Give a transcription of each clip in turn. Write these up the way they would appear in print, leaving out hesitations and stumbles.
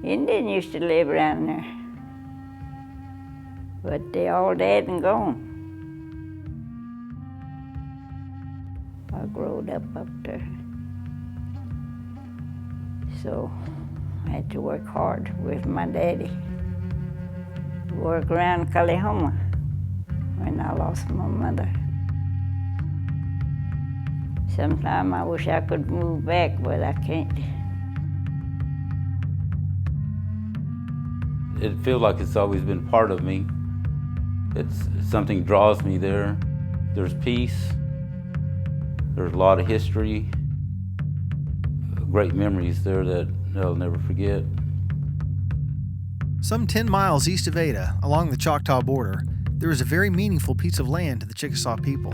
Indians used to live around there, but they all dead and gone. I growed up there, so I had to work hard with my daddy. Work around Kalihoma when I lost my mother. Sometime I wish I could move back, but I can't. It feels like it's always been part of me. It's something draws me there. There's peace. There's a lot of history, great memories there that I'll never forget. Some 10 miles east of Ada, along the Choctaw border, there is a very meaningful piece of land to the Chickasaw people.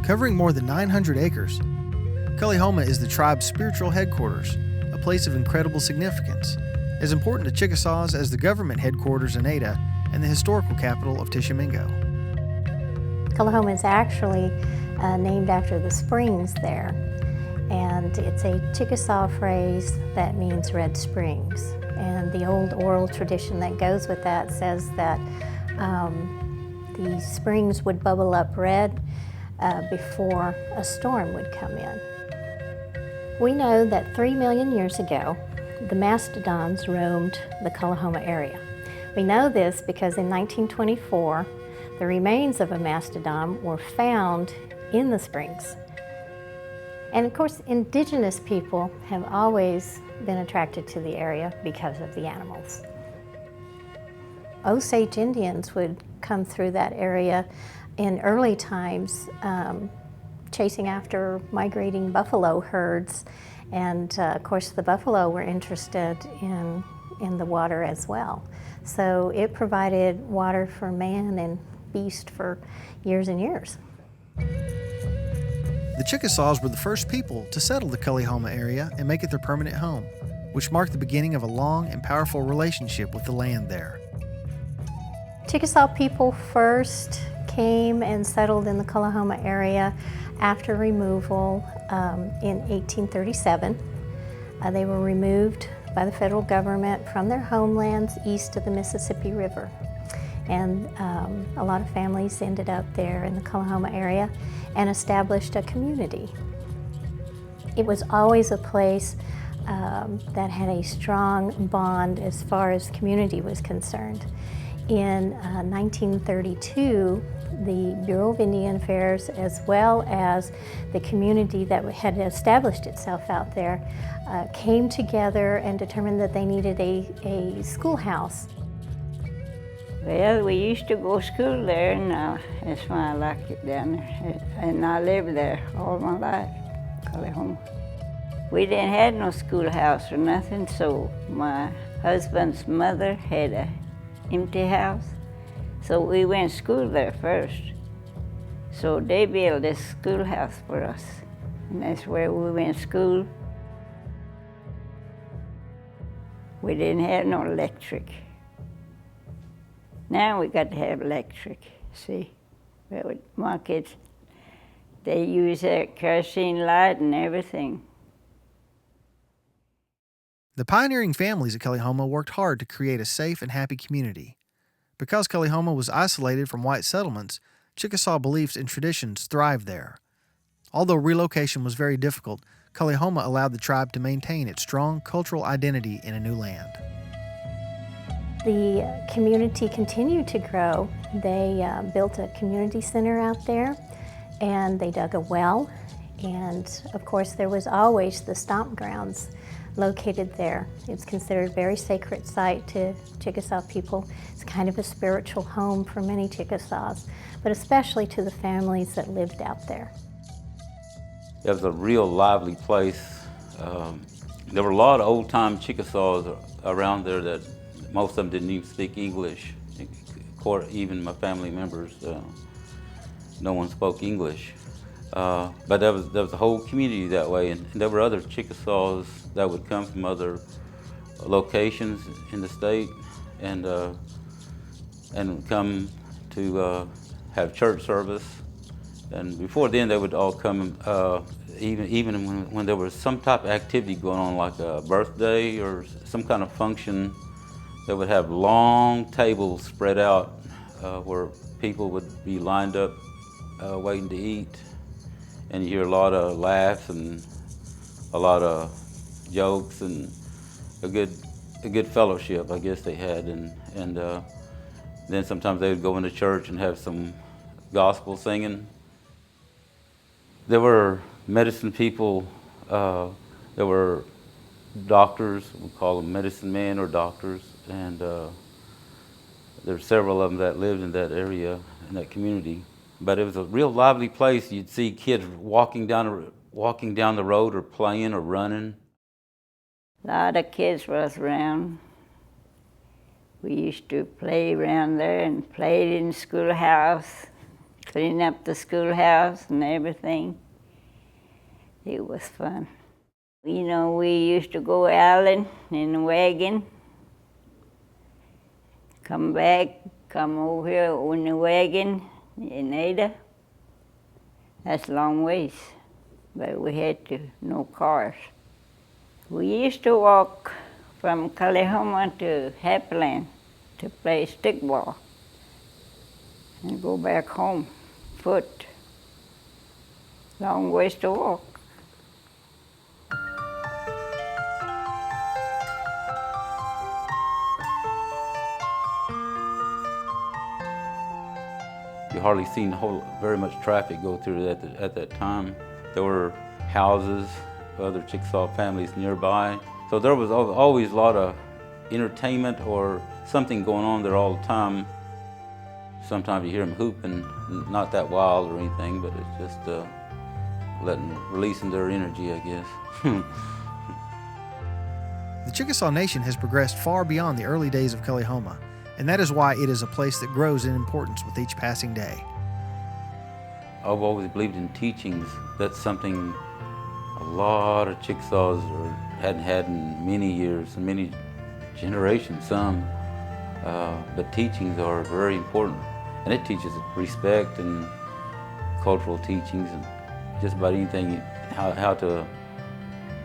Covering more than 900 acres, Kalihoma is the tribe's spiritual headquarters, a place of incredible significance, as important to Chickasaws as the government headquarters in Ada and the historical capital of Tishomingo. Kalihoma is actually named after the springs there, and it's a Chickasaw phrase that means red springs. And the old oral tradition that goes with that says that the springs would bubble up red before a storm would come in. We know that 3 million years ago, the mastodons roamed the Kalihoma area. We know this because in 1924, the remains of a mastodon were found in the springs. And of course, indigenous people have always been attracted to the area because of the animals. Osage Indians would come through that area in early times, chasing after migrating buffalo herds. And of course, the buffalo were interested in the water as well. So it provided water for man and beast for years and years. The Chickasaws were the first people to settle the Kalihoma area and make it their permanent home, which marked the beginning of a long and powerful relationship with the land there. Chickasaw people first came and settled in the Kalihoma area after removal in 1837. They were removed by the federal government from their homelands east of the Mississippi River. And a lot of families ended up there in the Kalihoma area and established a community. It was always a place that had a strong bond as far as community was concerned. In 1932, the Bureau of Indian Affairs, as well as the community that had established itself out there, came together and determined that they needed a schoolhouse. Well, we used to go to school there, and that's why I like it down there. And I lived there all my life, Kalihoma. We didn't have no schoolhouse or nothing, so my husband's mother had an empty house. So we went to school there first. So they built this schoolhouse for us, and that's where we went to school. We didn't have no electric. Now we got to have electric, see. But with my kids, they use that kerosene light and everything. The pioneering families at Kalihoma worked hard to create a safe and happy community. Because Kalihoma was isolated from white settlements, Chickasaw beliefs and traditions thrived there. Although relocation was very difficult, Kalihoma allowed the tribe to maintain its strong cultural identity in a new land. The community continued to grow. They built a community center out there, and they dug a well. And of course, there was always the Stomp grounds located there. It's considered a very sacred site to Chickasaw people. It's kind of a spiritual home for many Chickasaws, but especially to the families that lived out there. It was a real lively place. There were a lot of old-time Chickasaws around there that most of them didn't even speak English. Even my family members, no one spoke English. But there was a whole community that way, and there were other Chickasaws that would come from other locations in the state and come to have church service. And before then, they would all come, even when there was some type of activity going on, like a birthday or some kind of function. They would have long tables spread out where people would be lined up waiting to eat. And you hear a lot of laughs and a lot of jokes and a good fellowship, I guess they had. And then sometimes they would go into church and have some gospel singing. There were medicine people, there were doctors, we call them medicine men or doctors, and there's several of them that lived in that area, in that community. But it was a real lively place. You'd see kids walking down the road or playing or running. A lot of kids was around. We used to play around there and played in the schoolhouse, clean up the schoolhouse and everything. It was fun. You know, we used to go Allen in the wagon, come back, come over here in the wagon in Ada. That's a long ways, but we had no cars. We used to walk from Kalahoma to Happyland to play stickball and go back home, foot. Long ways to walk. You hardly seen very much traffic go through at that time. There were houses, other Chickasaw families nearby. So there was always a lot of entertainment or something going on there all the time. Sometimes you hear them hooping, not that wild or anything, but it's just releasing their energy, I guess. The Chickasaw Nation has progressed far beyond the early days of Kalahoma, and that is why it is a place that grows in importance with each passing day. I've always believed in teachings. That's something a lot of Chickasaws hadn't had in many years, in many generations, some. But teachings are very important. And it teaches respect and cultural teachings and just about anything, how to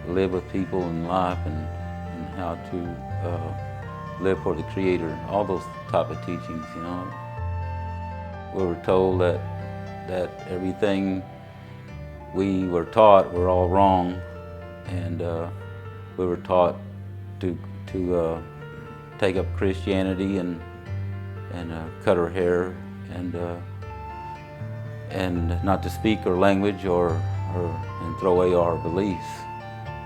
live with people in life and how to live for the Creator, all those type of teachings, you know. We were told that everything we were taught were all wrong, and we were taught to take up Christianity and cut our hair and not to speak our language and throw away our beliefs.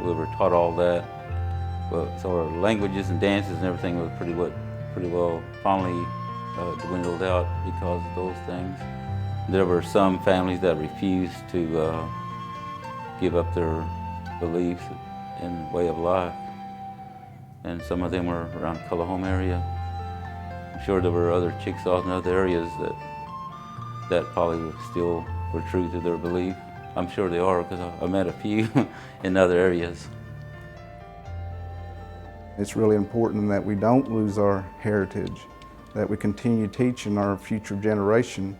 We were taught all that. So our languages and dances and everything was pretty well finally dwindled out because of those things. There were some families that refused to give up their beliefs and way of life, and some of them were around the Kalahoma area. I'm sure there were other Chickasaws in other areas that probably still were true to their belief. I'm sure they are, because I met a few in other areas. It's really important that we don't lose our heritage, that we continue teaching our future generation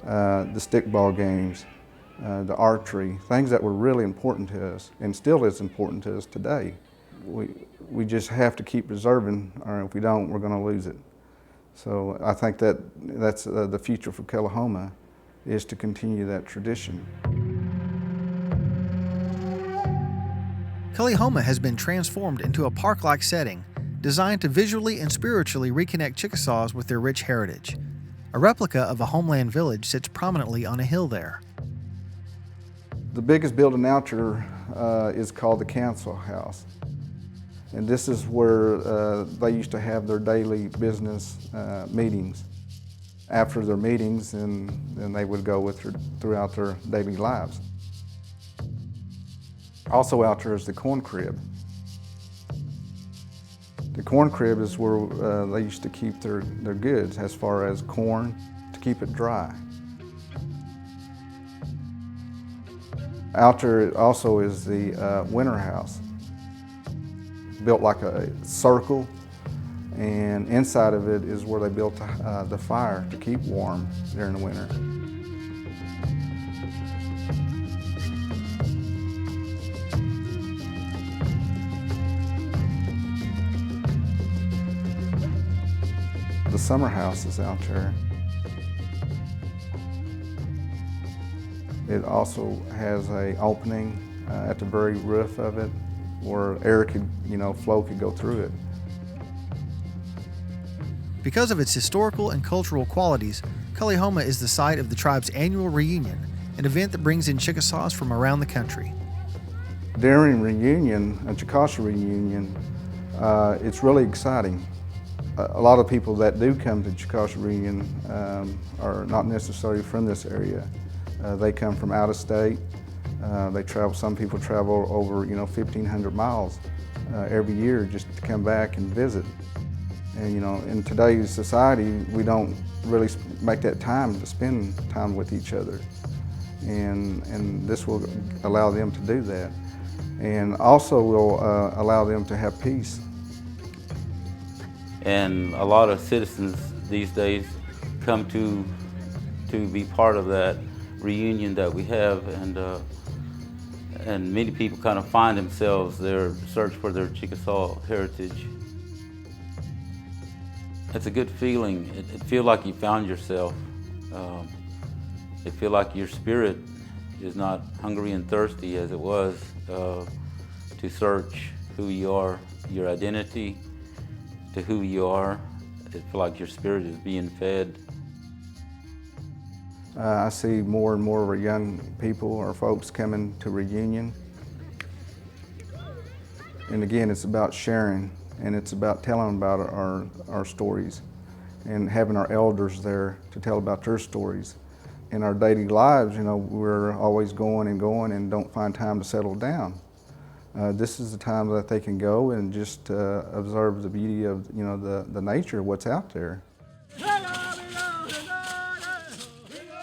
the stickball games, the archery, things that were really important to us and still is important to us today. We just have to keep preserving, or if we don't, we're going to lose it. So I think that's the future for Kalahoma, is to continue that tradition. Kalahoma has been transformed into a park-like setting designed to visually and spiritually reconnect Chickasaws with their rich heritage. A replica of a homeland village sits prominently on a hill there. The biggest building out here is called the Council House. And this is where they used to have their daily business meetings. After their meetings, and they would go throughout their daily lives. Also out there is the corn crib. The corn crib is where they used to keep their goods as far as corn to keep it dry. Out there also is the winter house, built like a circle, and inside of it is where they built the fire to keep warm during the winter. The summer house is out there. It also has an opening at the very roof of it where air could, flow could go through it. Because of its historical and cultural qualities, Culleyhoma is the site of the tribe's annual reunion, an event that brings in Chickasaws from around the country. During reunion, a Chickasaw reunion, it's really exciting. A lot of people that do come to Chickasaw reunion are not necessarily from this area. They come from out of state. They travel. Some people travel over 1,500 miles every year just to come back and visit. And in today's society, we don't really make that time to spend time with each other. And this will allow them to do that. And also will allow them to have peace. And a lot of citizens these days come to be part of that reunion that we have, and many people kind of find themselves there, search for their Chickasaw heritage. It's a good feeling. It feels like you found yourself. It feels like your spirit is not hungry and thirsty as it was to search who you are, your identity, to who you are. It feels like your spirit is being fed. I see more and more of our young people or folks coming to reunion. And again, it's about sharing, and it's about telling about our stories and having our elders there to tell about their stories. In our daily lives, we're always going and don't find time to settle down. This is the time that they can go and just observe the beauty of the nature of what's out there.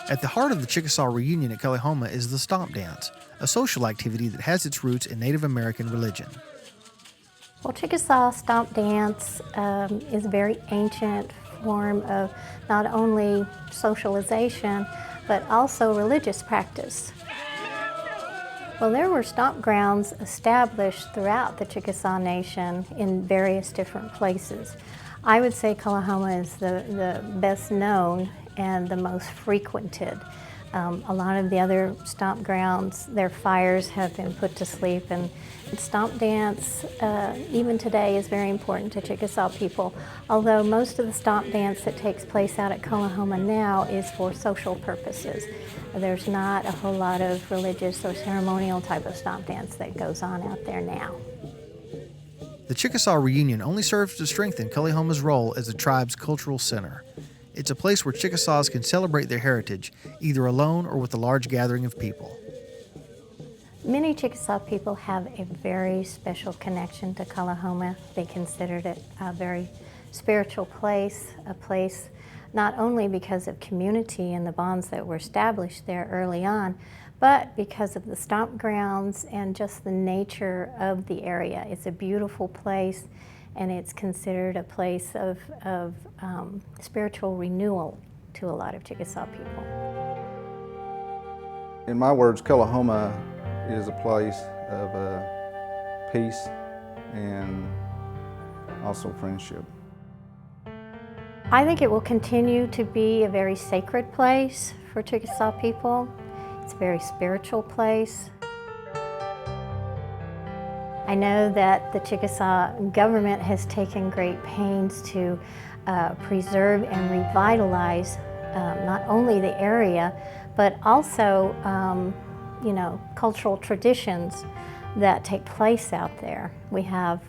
At the heart of the Chickasaw reunion at Culleyhoma is the Stomp dance, a social activity that has its roots in Native American religion. Well, Chickasaw Stomp dance is a very ancient form of not only socialization, but also religious practice. Well, there were stomp grounds established throughout the Chickasaw Nation in various different places. I would say Culleyhoma is the best known and the most frequented. A lot of the other stomp grounds, their fires have been put to sleep, and stomp dance, even today, is very important to Chickasaw people, although most of the stomp dance that takes place out at Culleyhoma now is for social purposes. There's not a whole lot of religious or ceremonial type of stomp dance that goes on out there now. The Chickasaw reunion only serves to strengthen Culleyhoma's role as the tribe's cultural center. It's a place where Chickasaws can celebrate their heritage, either alone or with a large gathering of people. Many Chickasaw people have a very special connection to Culleyhoma. They considered it a very spiritual place, a place not only because of community and the bonds that were established there early on, but because of the stomp grounds and just the nature of the area. It's a beautiful place, and it's considered a place of spiritual renewal to a lot of Chickasaw people. In my words, Culleyhoma is a place of peace and also friendship. I think it will continue to be a very sacred place for Chickasaw people. It's a very spiritual place. I know that the Chickasaw government has taken great pains to preserve and revitalize not only the area, but also cultural traditions that take place out there. We have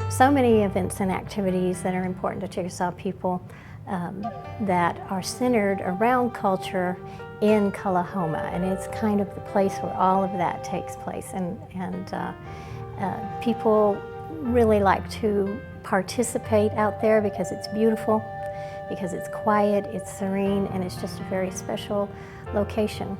so many events and activities that are important to Chickasaw people. that are centered around culture in Cullahoma, and it's kind of the place where all of that takes place. And people really like to participate out there because it's beautiful, because it's quiet, it's serene, and it's just a very special location.